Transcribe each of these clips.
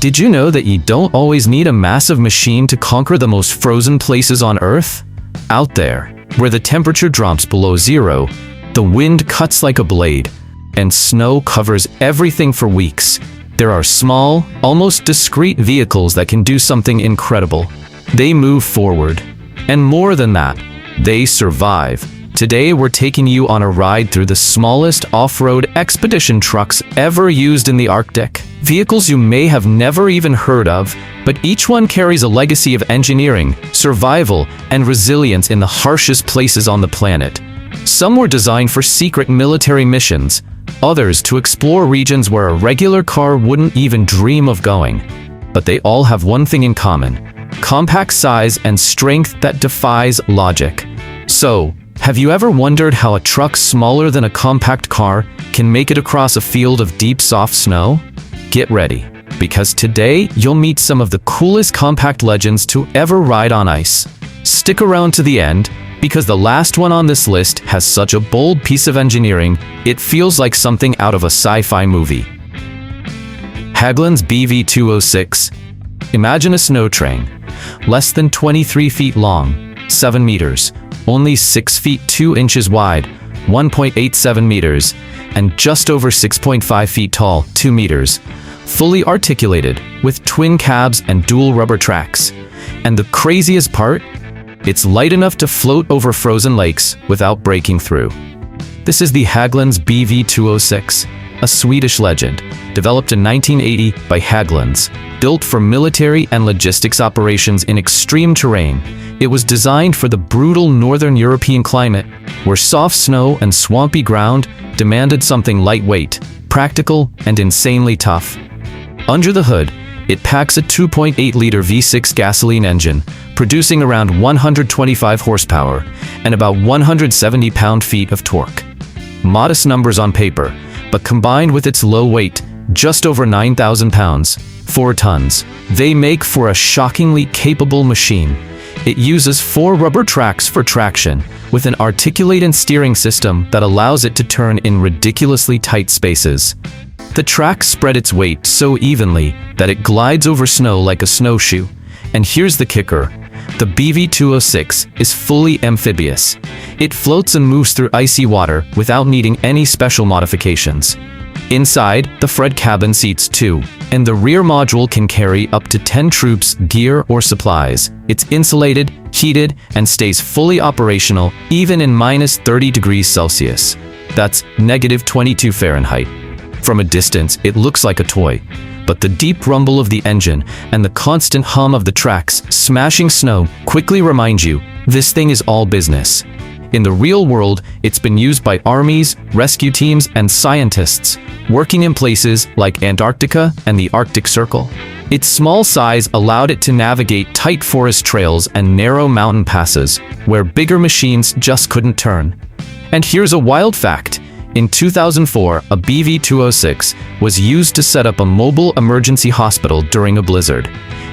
Did you know that you don't always need a massive machine to conquer the most frozen places on Earth? Out there, where the temperature drops below zero, the wind cuts like a blade, and snow covers everything for weeks, there are small, almost discreet vehicles that can do something incredible. They move forward. And more than that, they survive. Today we're taking you on a ride through the smallest off-road expedition trucks ever used in the Arctic. Vehicles you may have never even heard of, but each one carries a legacy of engineering, survival, and resilience in the harshest places on the planet. Some were designed for secret military missions, others to explore regions where a regular car wouldn't even dream of going. But they all have one thing in common: compact size and strength that defies logic. So, have you ever wondered how a truck smaller than a compact car can make it across a field of deep, soft snow? Get ready, because today you'll meet some of the coolest compact legends to ever ride on ice. Stick around to the end, because the last one on this list has such a bold piece of engineering, it feels like something out of a sci-fi movie. Hageland's BV206. Imagine a snow train, less than 23 feet long, 7 meters, only 6 feet 2 inches wide, 1.87 meters, and just over 6.5 feet tall, 2 meters, fully articulated, with twin cabs and dual rubber tracks. And the craziest part? It's light enough to float over frozen lakes without breaking through. This is the Hageland's BV206, a Swedish legend, developed in 1980 by Hagelands. Built for military and logistics operations in extreme terrain, it was designed for the brutal northern European climate, where soft snow and swampy ground demanded something lightweight, practical, and insanely tough. Under the hood, it packs a 2.8-liter V6 gasoline engine, producing around 125 horsepower and about 170 pound-feet of torque. Modest numbers on paper, but combined with its low weight, just over 9,000 pounds, 4 tons, they make for a shockingly capable machine. It uses 4 rubber tracks for traction, with an articulated steering system that allows it to turn in ridiculously tight spaces. The tracks spread its weight so evenly that it glides over snow like a snowshoe. And here's the kicker: the BV206 is fully amphibious. It floats and moves through icy water without needing any special modifications. Inside, the front cabin seats 2, and the rear module can carry up to 10 troops, gear, or supplies. It's insulated, heated, and stays fully operational even in minus 30 degrees Celsius. That's negative 22 Fahrenheit. From a distance, it looks like a toy, but the deep rumble of the engine and the constant hum of the tracks smashing snow quickly remind you this thing is all business. In the real world, it's been used by armies, rescue teams, and scientists, working in places like Antarctica and the Arctic Circle. Its small size allowed it to navigate tight forest trails and narrow mountain passes, where bigger machines just couldn't turn. And here's a wild fact. In 2004, a BV206 was used to set up a mobile emergency hospital during a blizzard,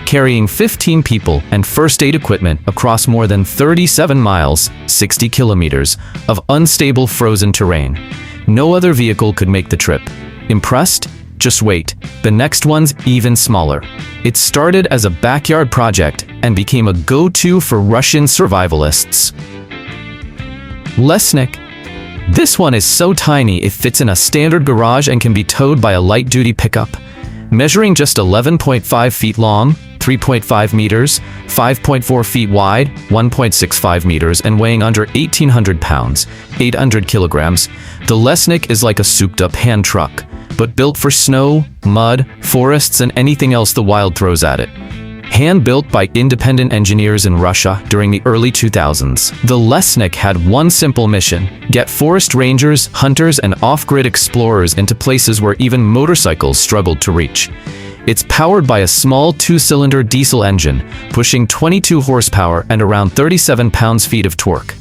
carrying 15 people and first aid equipment across more than 37 miles, 60 kilometers, of unstable frozen terrain. No other vehicle could make the trip. Impressed? Just wait. The next one's even smaller. It started as a backyard project and became a go-to for Russian survivalists. Lesnik. This one is so tiny it fits in a standard garage and can be towed by a light-duty pickup. Measuring just 11.5 feet long, 3.5 meters, 5.4 feet wide, 1.65 meters, and weighing under 1,800 pounds, 800 kilograms, the Lesnik is like a souped-up hand truck, but built for snow, mud, forests, and anything else the wild throws at it. Hand-built by independent engineers in Russia during the early 2000s, the Lesnik had one simple mission: get forest rangers, hunters, and off-grid explorers into places where even motorcycles struggled to reach. It's powered by a small 2-cylinder diesel engine, pushing 22 horsepower and around 37 pounds-feet of torque.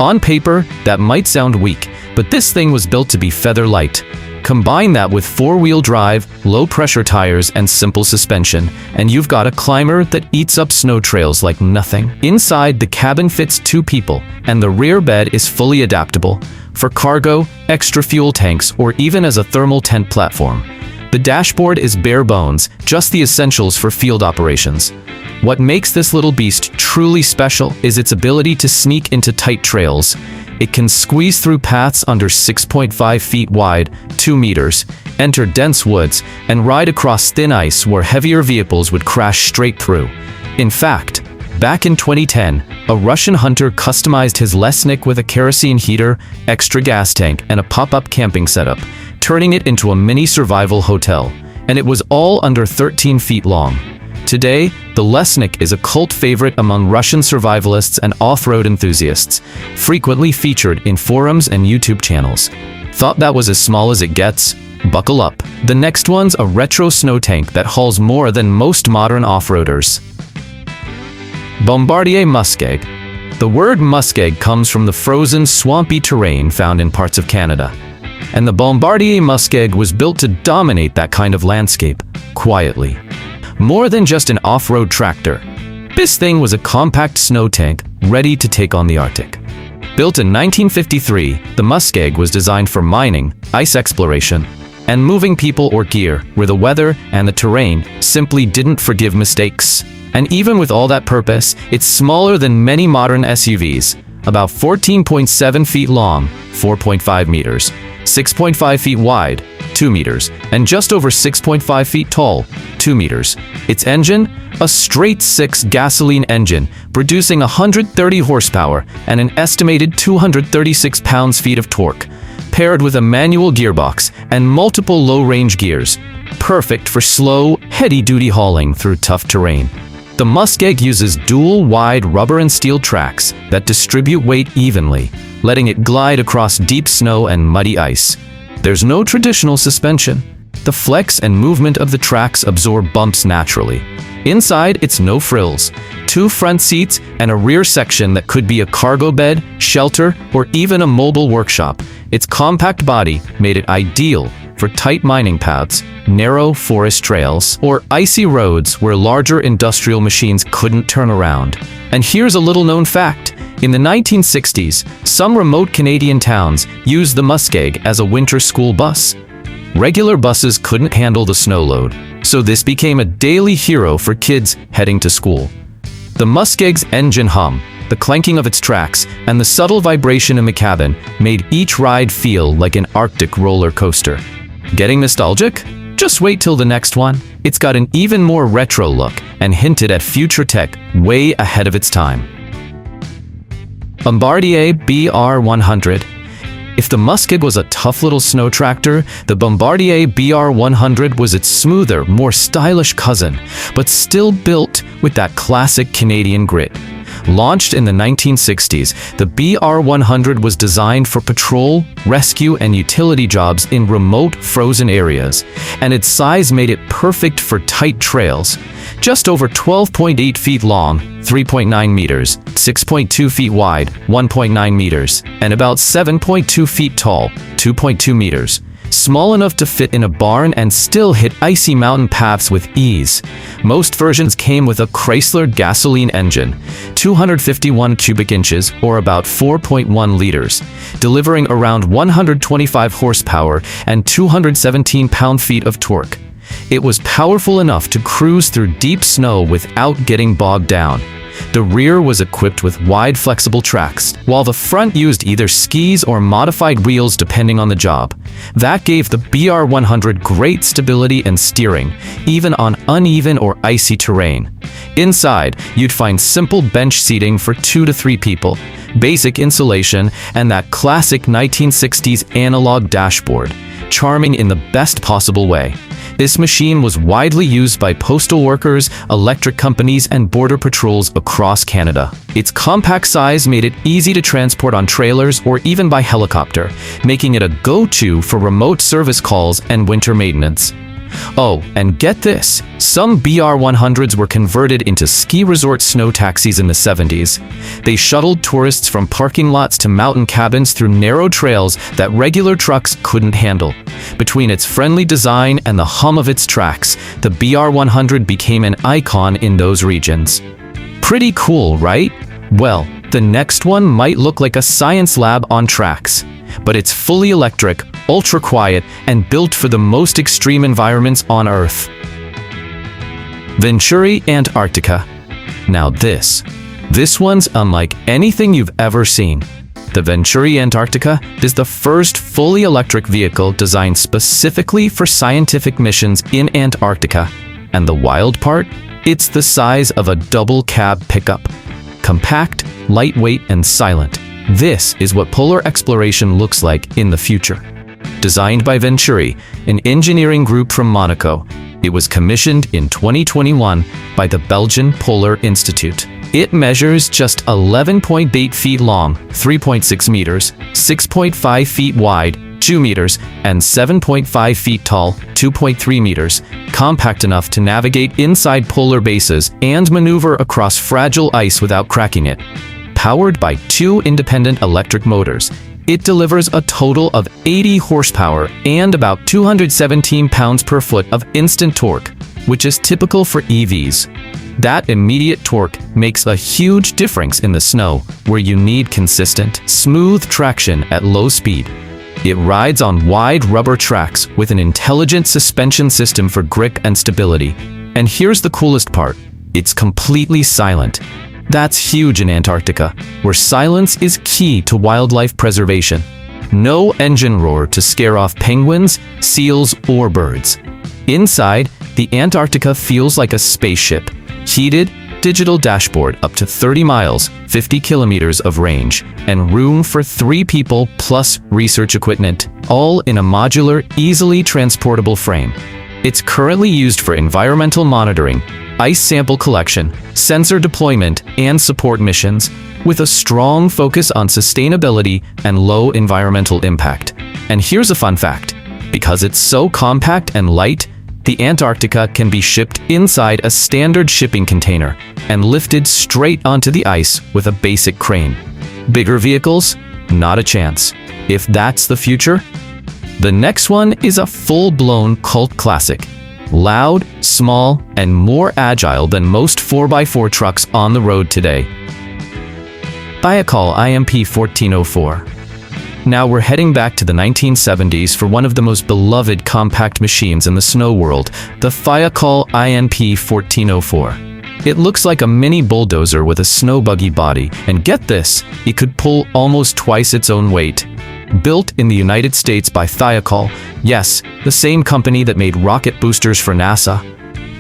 On paper, that might sound weak, but this thing was built to be feather-light. Combine that with 4-wheel drive, low-pressure tires, and simple suspension, and you've got a climber that eats up snow trails like nothing. Inside, the cabin fits 2 people, and the rear bed is fully adaptable for cargo, extra fuel tanks, or even as a thermal tent platform. The dashboard is bare bones, just the essentials for field operations. What makes this little beast truly special is its ability to sneak into tight trails. It can squeeze through paths under 6.5 feet wide, 2 meters, enter dense woods, and ride across thin ice where heavier vehicles would crash straight through. In fact, back in 2010, a Russian hunter customized his Lesnik with a kerosene heater, extra gas tank, and a pop-up camping setup, turning it into a mini survival hotel. And it was all under 13 feet long. Today, the Lesnik is a cult favorite among Russian survivalists and off-road enthusiasts, frequently featured in forums and YouTube channels. Thought that was as small as it gets? Buckle up. The next one's a retro snow tank that hauls more than most modern off-roaders. Bombardier Muskeg. The word muskeg comes from the frozen, swampy terrain found in parts of Canada. And the Bombardier Muskeg was built to dominate that kind of landscape, quietly. More than just an off-road tractor, this thing was a compact snow tank ready to take on the Arctic. Built in 1953, the Muskeg was designed for mining, ice exploration, and moving people or gear where the weather and the terrain simply didn't forgive mistakes. And even with all that purpose, it's smaller than many modern SUVs, about 14.7 feet long, 4.5 meters, 6.5 feet wide, 2 meters, and just over 6.5 feet tall, 2 meters. Its engine? A straight 6 gasoline engine, producing 130 horsepower and an estimated 236 pounds-feet of torque, paired with a manual gearbox and multiple low-range gears, perfect for slow, heavy-duty hauling through tough terrain. The Muskeg uses dual wide rubber and steel tracks that distribute weight evenly, letting it glide across deep snow and muddy ice. There's no traditional suspension. The flex and movement of the tracks absorb bumps naturally. Inside, it's no frills. 2 front seats and a rear section that could be a cargo bed, shelter, or even a mobile workshop. Its compact body made it ideal for tight mining paths, narrow forest trails, or icy roads where larger industrial machines couldn't turn around. And here's a little-known fact. In the 1960s, some remote Canadian towns used the Muskeg as a winter school bus. Regular buses couldn't handle the snow load, so this became a daily hero for kids heading to school. The Muskeg's engine hum, the clanking of its tracks, and the subtle vibration in the cabin made each ride feel like an Arctic roller coaster. Getting nostalgic? Just wait till the next one. It's got an even more retro look and hinted at future tech way ahead of its time. Bombardier BR100. If the Muskeg was a tough little snow tractor, the Bombardier BR100 was its smoother, more stylish cousin, but still built with that classic Canadian grit. Launched in the 1960s, the BR100 was designed for patrol, rescue, and utility jobs in remote, frozen areas, and its size made it perfect for tight trails. Just over 12.8 feet long, 3.9 meters, 6.2 feet wide, 1.9 meters, and about 7.2 feet tall, 2.2 meters. Small enough to fit in a barn and still hit icy mountain paths with ease. Most versions came with a Chrysler gasoline engine, 251 cubic inches or about 4.1 liters, delivering around 125 horsepower and 217 pound-feet of torque. It was powerful enough to cruise through deep snow without getting bogged down. The rear was equipped with wide, flexible tracks, while the front used either skis or modified wheels depending on the job. That gave the BR100 great stability and steering, even on uneven or icy terrain. Inside, you'd find simple bench seating for 2 to 3 people, basic insulation, and that classic 1960s analog dashboard, charming in the best possible way. This machine was widely used by postal workers, electric companies, and border patrols across Canada. Its compact size made it easy to transport on trailers or even by helicopter, making it a go-to for remote service calls and winter maintenance. Oh, and get this, some BR100s were converted into ski resort snow taxis in the 70s. They shuttled tourists from parking lots to mountain cabins through narrow trails that regular trucks couldn't handle. Between its friendly design and the hum of its tracks, the BR100 became an icon in those regions. Pretty cool, right? Well, The next one might look like a science lab on tracks, but it's fully electric, ultra-quiet, and built for the most extreme environments on Earth. Venturi, Antarctica. Now this one's unlike anything you've ever seen. The Venturi Antarctica is the first fully electric vehicle designed specifically for scientific missions in Antarctica. And the wild part? It's the size of a double-cab pickup. Compact, lightweight, and silent. This is what polar exploration looks like in the future. Designed by Venturi, an engineering group from Monaco, it was commissioned in 2021 by the Belgian Polar Institute. It measures just 11.8 feet long, 3.6 meters, 6.5 feet wide, 2 meters, and 7.5 feet tall, 2.3 meters, compact enough to navigate inside polar bases and maneuver across fragile ice without cracking it. Powered by 2 independent electric motors, it delivers a total of 80 horsepower and about 217 pounds per foot of instant torque, which is typical for EVs. That immediate torque makes a huge difference in the snow, where you need consistent, smooth traction at low speed. It rides on wide rubber tracks with an intelligent suspension system for grip and stability. And here's the coolest part: it's completely silent. That's huge in Antarctica, where silence is key to wildlife preservation. No engine roar to scare off penguins, seals, or birds. Inside, the Antarctica feels like a spaceship. Heated, digital dashboard up to 30 miles, 50 kilometers of range, and room for 3 people plus research equipment, all in a modular, easily transportable frame. It's currently used for environmental monitoring, ice sample collection, sensor deployment, and support missions, with a strong focus on sustainability and low environmental impact. And here's a fun fact: because it's so compact and light, the Antarctica can be shipped inside a standard shipping container and lifted straight onto the ice with a basic crane. Bigger vehicles? Not a chance. If that's the future? The next one is a full-blown cult classic. Loud, small, and more agile than most 4x4 trucks on the road today. Fiacol IMP 1404. Now we're heading back to the 1970s for one of the most beloved compact machines in the snow world, the Fiacol IMP 1404. It looks like a mini bulldozer with a snow buggy body, and get this, it could pull almost twice its own weight. Built in the United States by Fiacol, yes, the same company that made rocket boosters for NASA.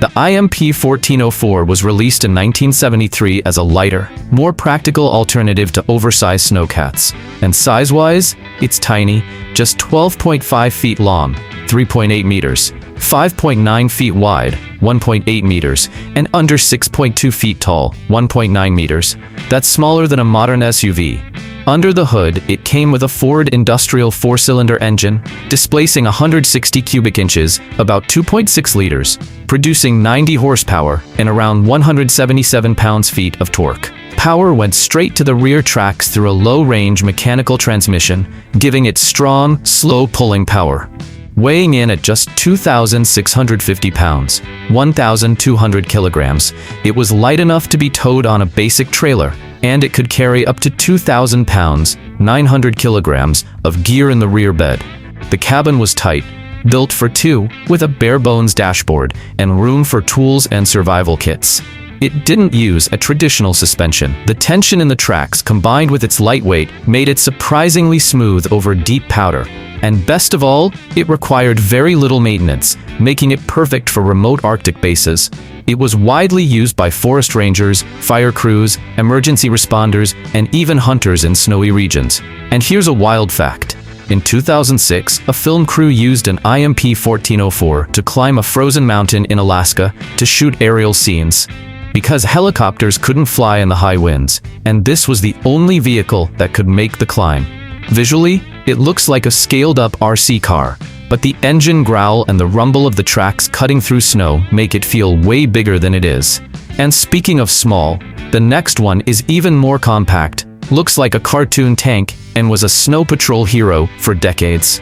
The IMP 1404 was released in 1973 as a lighter, more practical alternative to oversized snowcats. And size-wise, it's tiny, just 12.5 feet long, 3.8 meters, 5.9 feet wide, 1.8 meters, and under 6.2 feet tall, 1.9 meters. That's smaller than a modern SUV. Under the hood, it came with a Ford industrial 4-cylinder engine, displacing 160 cubic inches, about 2.6 liters, producing 90 horsepower and around 177 pounds-feet of torque. Power went straight to the rear tracks through a low-range mechanical transmission, giving it strong, slow-pulling power. Weighing in at just 2,650 pounds, 1,200 kilograms, it was light enough to be towed on a basic trailer, and it could carry up to 2,000 pounds, 900 kilograms, of gear in the rear bed. The cabin was tight, built for 2, with a bare-bones dashboard and room for tools and survival kits. It didn't use a traditional suspension. The tension in the tracks, combined with its lightweight, made it surprisingly smooth over deep powder. And best of all, it required very little maintenance, making it perfect for remote Arctic bases. It was widely used by forest rangers, fire crews, emergency responders, and even hunters in snowy regions. And here's a wild fact. In 2006, a film crew used an IMP 1404 to climb a frozen mountain in Alaska to shoot aerial scenes, because helicopters couldn't fly in the high winds, and this was the only vehicle that could make the climb. Visually, it looks like a scaled-up RC car, but the engine growl and the rumble of the tracks cutting through snow make it feel way bigger than it is. And speaking of small, the next one is even more compact, looks like a cartoon tank, and was a snow patrol hero for decades.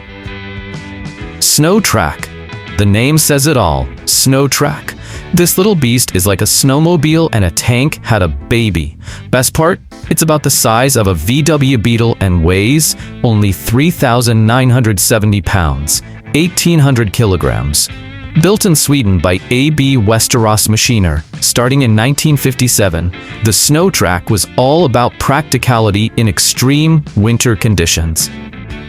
Snow Track. The name says it all. Snow Track. This little beast is like a snowmobile and a tank had a baby. Best part? It's about the size of a VW Beetle and weighs only 3,970 pounds, 1,800 kilograms. Built in Sweden by AB Westeros Maskiner, starting in 1957, the snow track was all about practicality in extreme winter conditions.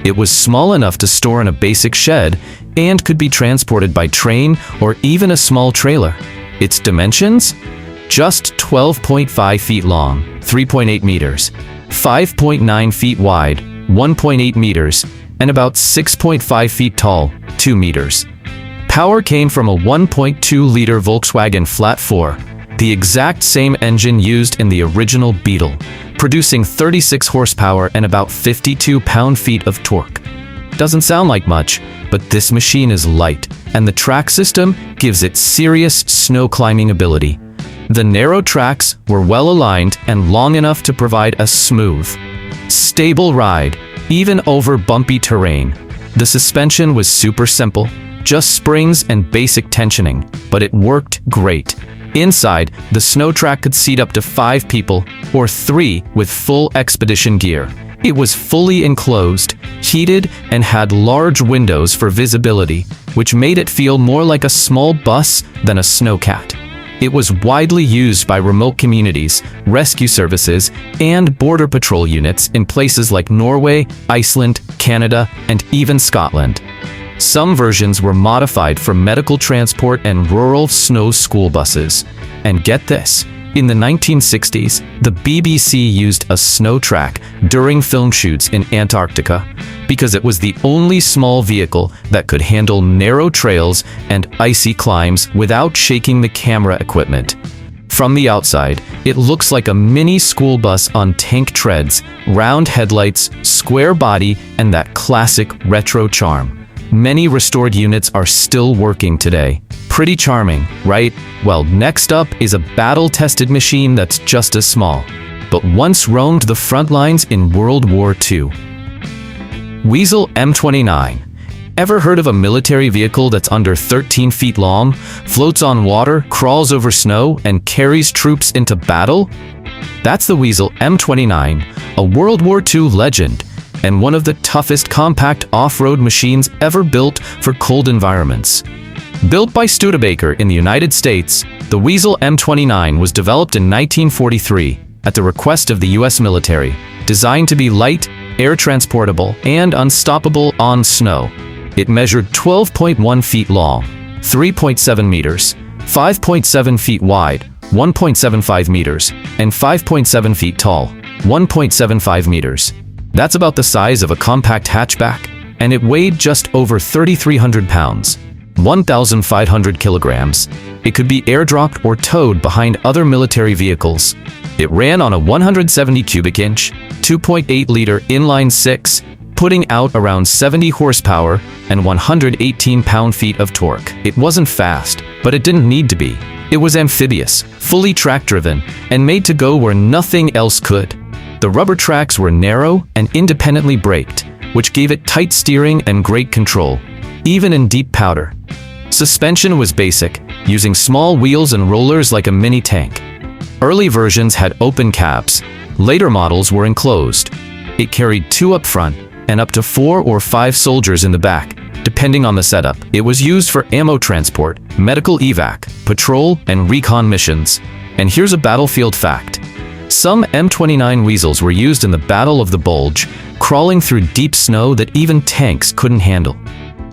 It was small enough to store in a basic shed and could be transported by train or even a small trailer. Its dimensions? Just 12.5 feet long, 3.8 meters, 5.9 feet wide, 1.8 meters, and about 6.5 feet tall, 2 meters. Power came from a 1.2-liter Volkswagen Flat 4, the exact same engine used in the original Beetle, producing 36 horsepower and about 52 pound-feet of torque. Doesn't sound like much, but this machine is light, and the track system gives it serious snow climbing ability. The narrow tracks were well aligned and long enough to provide a smooth, stable ride, even over bumpy terrain. The suspension was super simple, just springs and basic tensioning, but it worked great. Inside, the snow track could seat up to 5 people, or 3 with full expedition gear. It was fully enclosed, heated, and had large windows for visibility, which made it feel more like a small bus than a snowcat. It was widely used by remote communities, rescue services, and border patrol units in places like Norway, Iceland, Canada, and even Scotland. Some versions were modified for medical transport and rural snow school buses. And get this, in the 1960s, the BBC used a snow track during film shoots in Antarctica because it was the only small vehicle that could handle narrow trails and icy climbs without shaking the camera equipment. From the outside, it looks like a mini school bus on tank treads, round headlights, square body, and that classic retro charm. Many restored units are still working today. Pretty charming, right? Well, next up is a battle-tested machine that's just as small, but once roamed the front lines in World War II. Weasel M29. Ever heard of a military vehicle that's under 13 feet long, floats on water, crawls over snow, and carries troops into battle? That's the Weasel M29, a World War II legend, and one of the toughest compact off-road machines ever built for cold environments. Built by Studebaker in the United States, the Weasel M29 was developed in 1943 at the request of the U.S. military, designed to be light, air-transportable, and unstoppable on snow. It measured 12.1 feet long, 3.7 meters, 5.7 feet wide, 1.75 meters, and 5.7 feet tall, 1.75 meters. That's about the size of a compact hatchback, and it weighed just over 3,300 pounds, 1,500 kilograms. It could be air-dropped or towed behind other military vehicles. It ran on a 170 cubic inch, 2.8-liter inline-six, putting out around 70 horsepower and 118 pound-feet of torque. It wasn't fast, but it didn't need to be. It was amphibious, fully track-driven, and made to go where nothing else could. The rubber tracks were narrow and independently braked, which gave it tight steering and great control, even in deep powder. Suspension was basic, using small wheels and rollers like a mini tank. Early versions had open cabs. Later models were enclosed. It carried 2 up front and up to 4 or 5 soldiers in the back, depending on the setup. It was used for ammo transport, medical evac, patrol, and recon missions. And here's a battlefield fact. Some M29 Weasels were used in the Battle of the Bulge, crawling through deep snow that even tanks couldn't handle.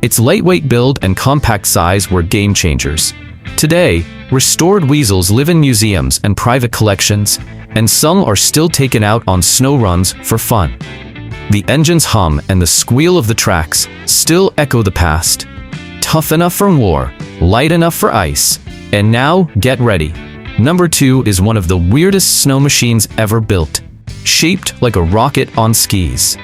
Its lightweight build and compact size were game changers. Today, restored Weasels live in museums and private collections, and some are still taken out on snow runs for fun. The engine's hum and the squeal of the tracks still echo the past. Tough enough for war, light enough for ice, and now get ready. Number 2 is one of the weirdest snow machines ever built, shaped like a rocket on skis.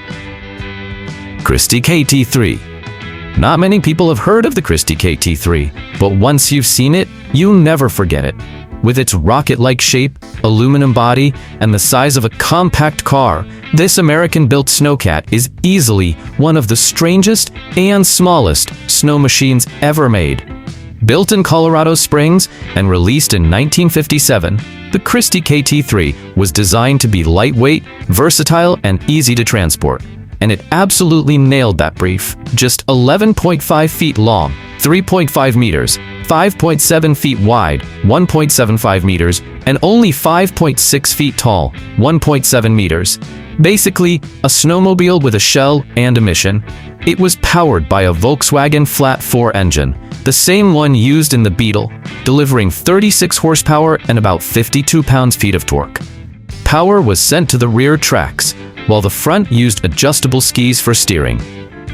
Christie KT3. Not many people have heard of the Christie KT3, but once you've seen it, you'll never forget it. With its rocket-like shape, aluminum body, and the size of a compact car, this American-built snowcat is easily one of the strangest and smallest snow machines ever made. Built in Colorado Springs and released in 1957, the Christie KT3 was designed to be lightweight, versatile, and easy to transport. And it absolutely nailed that brief. Just 11.5 feet long, 3.5 meters, 5.7 feet wide, 1.75 meters, and only 5.6 feet tall, 1.7 meters. Basically, a snowmobile with a shell and a mission. It was powered by a Volkswagen flat-4 engine, the same one used in the Beetle, delivering 36 horsepower and about 52 pounds-feet of torque. Power was sent to the rear tracks, while the front used adjustable skis for steering.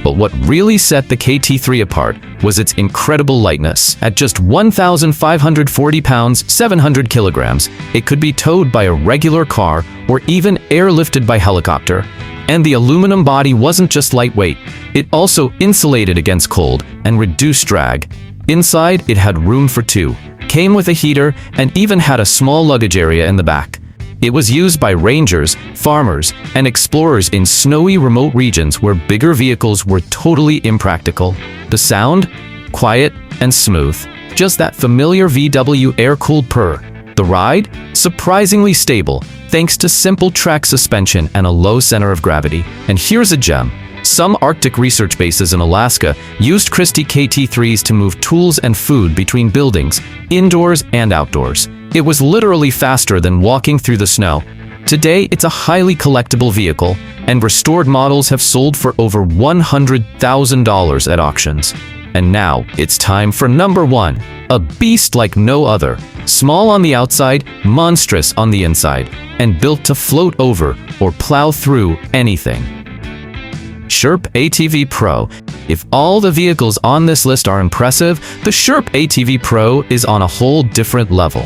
But what really set the KT3 apart was its incredible lightness. At just 1,540 pounds, 700 kilograms, it could be towed by a regular car or even airlifted by helicopter. And the aluminum body wasn't just lightweight, it also insulated against cold and reduced drag. Inside, it had room for two, came with a heater, and even had a small luggage area in the back. It was used by rangers, farmers, and explorers in snowy remote regions where bigger vehicles were totally impractical. The sound? Quiet and smooth. Just that familiar VW air-cooled purr. The ride? Surprisingly stable, thanks to simple track suspension and a low center of gravity. And here's a gem. Some Arctic research bases in Alaska used Christie KT3s to move tools and food between buildings, indoors and outdoors. It was literally faster than walking through the snow. Today, it's a highly collectible vehicle, and restored models have sold for over $100,000 at auctions. And now, it's time for number one, a beast like no other. Small on the outside, monstrous on the inside, and built to float over or plow through anything. Sherp ATV Pro. If all the vehicles on this list are impressive, the Sherp ATV Pro is on a whole different level.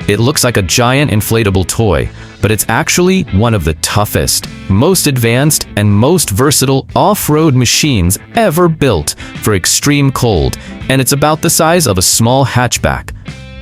It looks like a giant inflatable toy, but it's actually one of the toughest, most advanced, and most versatile off-road machines ever built for extreme cold, and it's about the size of a small hatchback.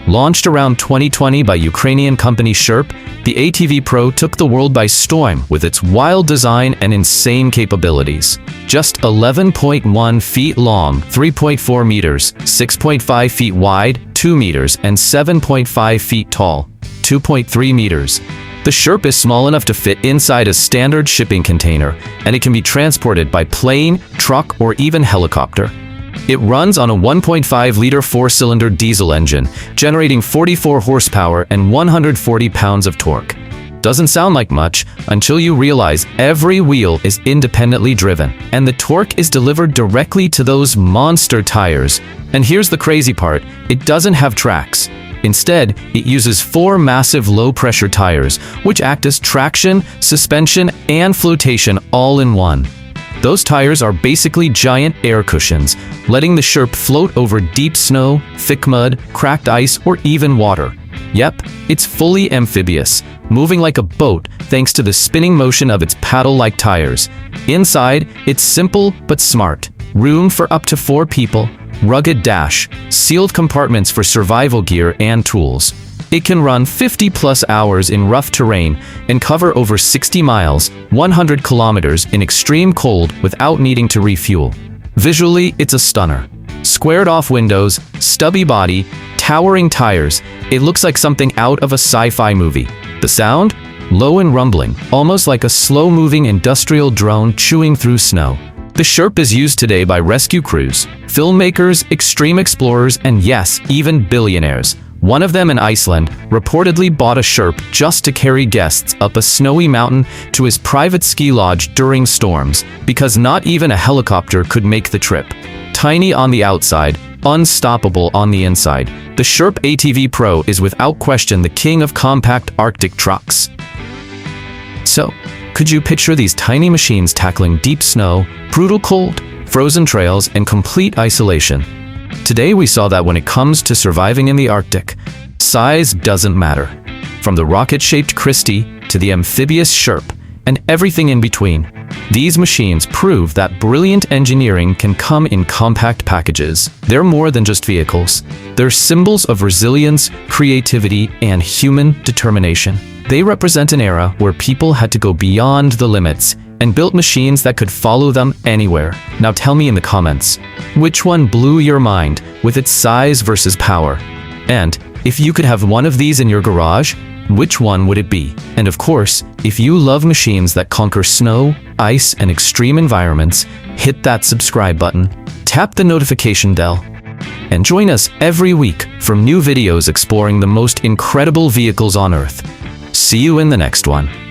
Launched around 2020 by Ukrainian company Sherp, the ATV Pro took the world by storm with its wild design and insane capabilities. Just 11.1 feet long, 3.4 meters, 6.5 feet wide, 2 meters, and 7.5 feet tall, 2.3 meters. The Sherp is small enough to fit inside a standard shipping container, and it can be transported by plane, truck, or even helicopter. It runs on a 1.5-liter four-cylinder diesel engine, generating 44 horsepower and 140 pounds of torque. Doesn't sound like much until you realize every wheel is independently driven, and the torque is delivered directly to those monster tires. And here's the crazy part, it doesn't have tracks. Instead, it uses 4 massive low-pressure tires, which act as traction, suspension, and flotation all in one. Those tires are basically giant air cushions, letting the Sherp float over deep snow, thick mud, cracked ice, or even water. Yep, it's fully amphibious, moving like a boat thanks to the spinning motion of its paddle-like tires. Inside, it's simple but smart. Room for up to 4 people, rugged dash, sealed compartments for survival gear and tools. It can run 50-plus hours in rough terrain and cover over 60 miles, 100 kilometers in extreme cold without needing to refuel. Visually, it's a stunner. Squared-off windows, stubby body, towering tires. It looks like something out of a sci-fi movie. The sound? Low and rumbling, almost like a slow-moving industrial drone chewing through snow. The Sherp is used today by rescue crews, filmmakers, extreme explorers, and yes, even billionaires. One of them in Iceland reportedly bought a Sherp just to carry guests up a snowy mountain to his private ski lodge during storms, because not even a helicopter could make the trip. Tiny on the outside, unstoppable on the inside, the Sherp ATV Pro is without question the king of compact Arctic trucks. So, could you picture these tiny machines tackling deep snow, brutal cold, frozen trails, and complete isolation? Today we saw that when it comes to surviving in the Arctic, size doesn't matter. From the rocket-shaped Christie to the amphibious Sherp and everything in between, these machines prove that brilliant engineering can come in compact packages. They're more than just vehicles. They're symbols of resilience, creativity, and human determination. They represent an era where people had to go beyond the limits, and built machines that could follow them anywhere. Now tell me in the comments, which one blew your mind with its size versus power? And if you could have one of these in your garage, which one would it be? And of course, if you love machines that conquer snow, ice, and extreme environments, hit that subscribe button, tap the notification bell, and join us every week for new videos exploring the most incredible vehicles on Earth. See you in the next one.